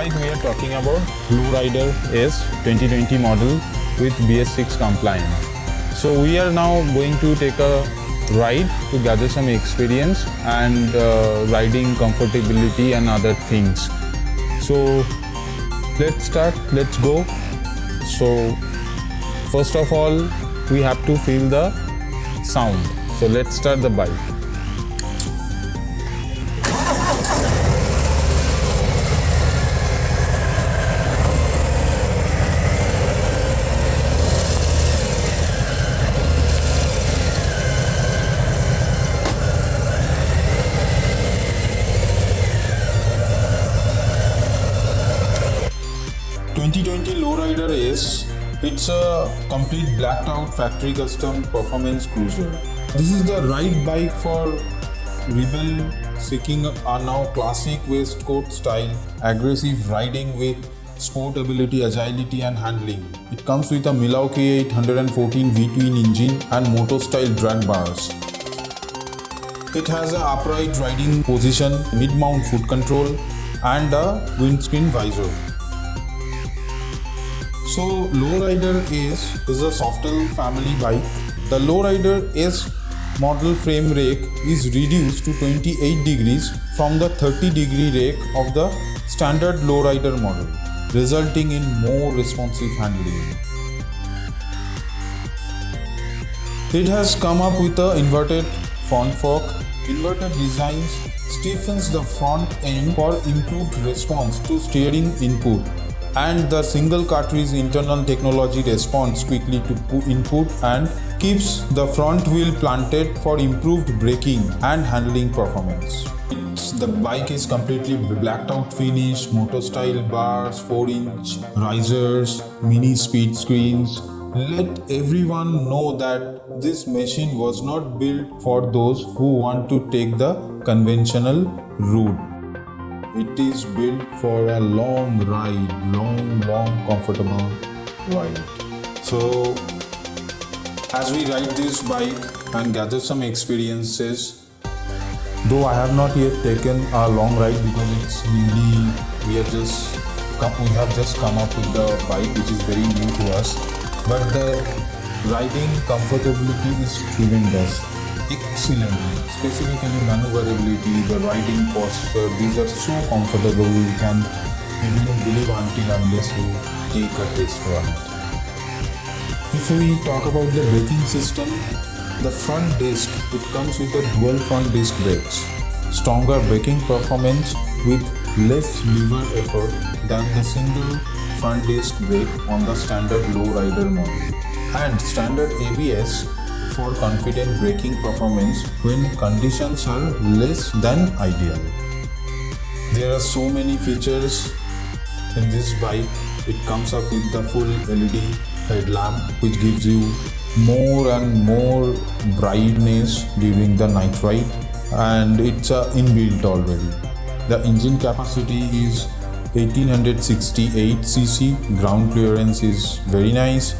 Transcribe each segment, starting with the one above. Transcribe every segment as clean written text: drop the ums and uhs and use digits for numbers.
bike we are talking about Lowrider S 2020 model with BS6 compliant. So we are now going to take a ride to gather some experience and riding comfortability and other things. So let's start, let's go. So first of all, we have to feel the sound. So let's start the bike. Lowrider S, it's a complete blacked out factory custom performance cruiser. This is the right bike for rebel seeking a now classic waistcoat style, aggressive riding with sportability, agility and handling. It comes with a Milwaukee-Eight 114 V-twin engine and moto style drag bars. It has an upright riding position, mid-mount foot control and a windscreen visor. So Lowrider S is a softer family bike. The Lowrider S model frame rake is reduced to 28 degrees from the 30-degree rake of the standard Lowrider model, resulting in more responsive handling. It has come up with an inverted front fork. Inverted designs stiffens the front end for improved response to steering input, and the single cartridge internal technology responds quickly to input and keeps the front wheel planted for improved braking and handling performance. The bike is completely blacked out finish, motor style bars, 4-inch risers, mini speed screens. Let everyone know that this machine was not built for those who want to take the conventional route. It is built for a long ride, long, comfortable ride. So, as we ride this bike and gather some experiences, though I have not yet taken a long ride because it's newly, we have just come up with the bike which is very new to us. But the riding comfortability is tremendous. Excellent, specifically maneuverability, the riding posture, these are so comfortable you can even believe until unless you take a test run. If we talk about the braking system, the front disc, it comes with a dual front disc brakes, stronger braking performance with less lever effort than the single front disc brake on the standard Lowrider model, and standard ABS for confident braking performance when conditions are less than ideal. There are so many features in this bike. It comes up with the full LED headlamp which gives you more and more brightness during the night ride, and it's inbuilt already. The engine capacity is 1868 cc, ground clearance is very nice.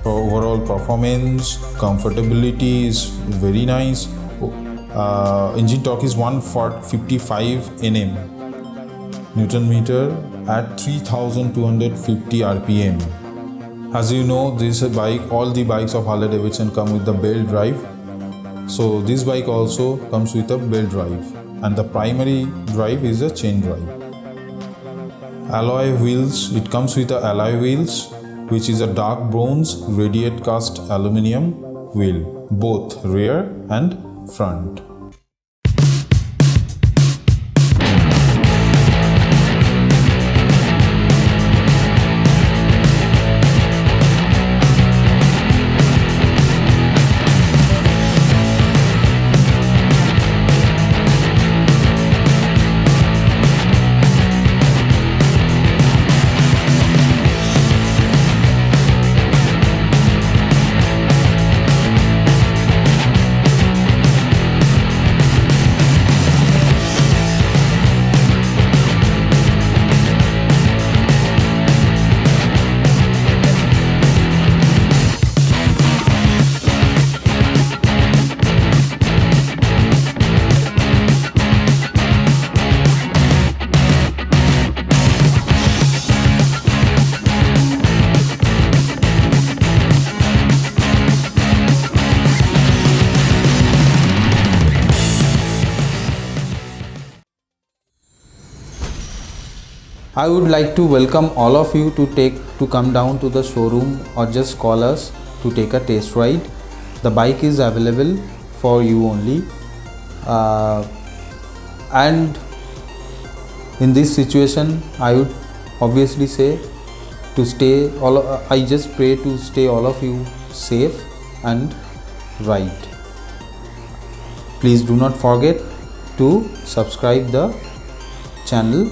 Overall performance, comfortability is very nice. Engine torque is 155 Nm at 3250 rpm. As you know, this bike, all the bikes of Harley Davidson come with the belt drive. So this bike also comes with a belt drive, and the primary drive is a chain drive. Alloy wheels, it comes with the alloy wheels, which is a dark bronze radiate cast aluminum wheel, both rear and front. I would like to welcome all of you to come down to the showroom or just call us to take a test ride. The bike is available for you only, and in this situation I would obviously say to stay I just pray to stay all of you safe and right. Please do not forget to subscribe the channel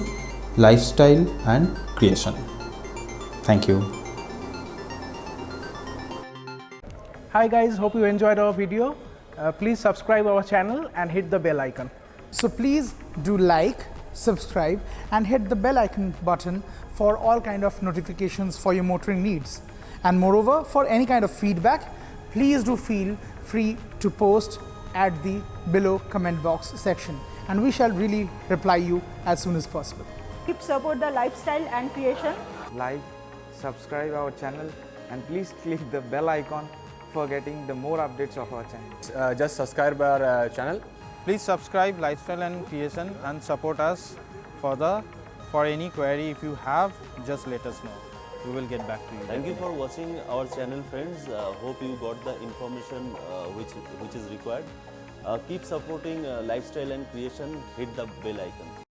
Lifestyle and Creation. Thank you. Hi guys, hope you enjoyed our video. Please subscribe our channel and hit the bell icon. So please do like, subscribe and hit the bell icon button for all kind of notifications for your motoring needs. And moreover, for any kind of feedback, please do feel free to post at the below comment box section, and we shall really reply you as soon as possible. Keep support the Lifestyle and Creation. Like, subscribe our channel and please click the bell icon for getting the more updates of our channel. Just subscribe our channel. Please subscribe Lifestyle and Creation and support us for any query. If you have, just let us know. We will get back to you. Thank you for watching our channel, friends. Hope you got the information which is required. Keep supporting Lifestyle and Creation. Hit the bell icon.